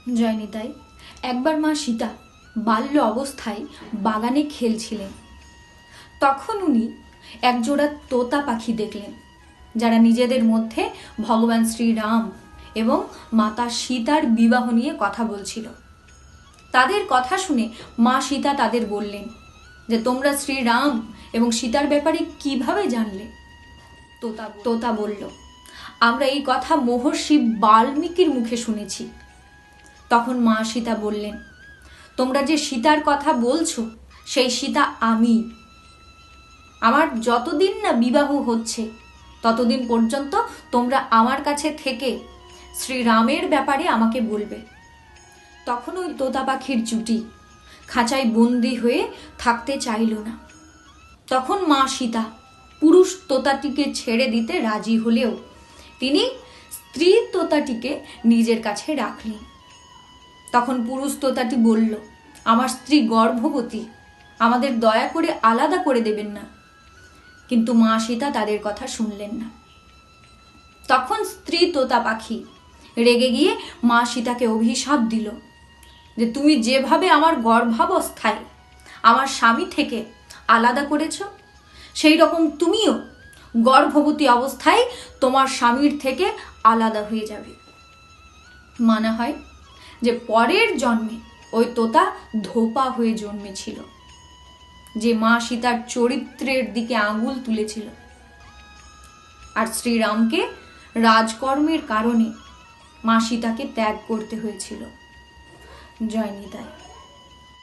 জয়নিতাই, একবার মা সীতা বাল্য অবস্থায় বাগানে খেলছিলেন। তখন উনি একজোড়া তোতা পাখি দেখলেন, যারা নিজেদের মধ্যে ভগবান শ্রীরাম এবং মাতা সীতার বিবাহ নিয়ে কথা বলছিল। তাদের কথা শুনে মা সীতা তাদের বললেন যে তোমরা শ্রীরাম এবং সীতার ব্যাপারে কিভাবে জানলে? তোতা বলল, আমরা এই কথা মহর্ষি বাল্মীকির মুখে শুনেছি। তখন মা সীতা বললেন, তোমরা যে সীতার কথা বলছো সেই সীতা আমি। আমার যতদিন না বিবাহ হচ্ছে ততদিন পর্যন্ত তোমরা আমার কাছে থেকে শ্রীরামের ব্যাপারে আমাকে বলবে। তখন ওই তোতা পাখির জুটি খাঁচায় বন্দি হয়ে থাকতে চাইল না। তখন মা সীতা পুরুষ তোতাটিকে ছেড়ে দিতে রাজি হলেও তিনি স্ত্রী তোতাটিকে নিজের কাছে রাখলেন। তখন পুরুষ তোতাটি বলল, আমার স্ত্রী গর্ভবতী, আমাদের দয়া করে আলাদা করে দেবেন না। কিন্তু মা সীতা তাদের কথা শুনলেন না। তখন স্ত্রী তোতা পাখি রেগে গিয়ে মা সীতাকে অভিশাপ দিল যে তুমি যেভাবে আমার গর্ভাবস্থায় আমার স্বামী থেকে আলাদা করেছ, সেই রকম তুমিও গর্ভবতী অবস্থায় তোমার স্বামীর থেকে আলাদা হয়ে যাবে। মানা হয় যে পরের জন্মে ওই তোতা ধোপা হয়ে জন্মেছিল, যে মা সীতার চরিত্রের দিকে আঙুল তুলেছিল, আর শ্রীরামকে রাজকর্মের কারণে মা সীতাকে ত্যাগ করতে হয়েছিল। জয় নিতাই।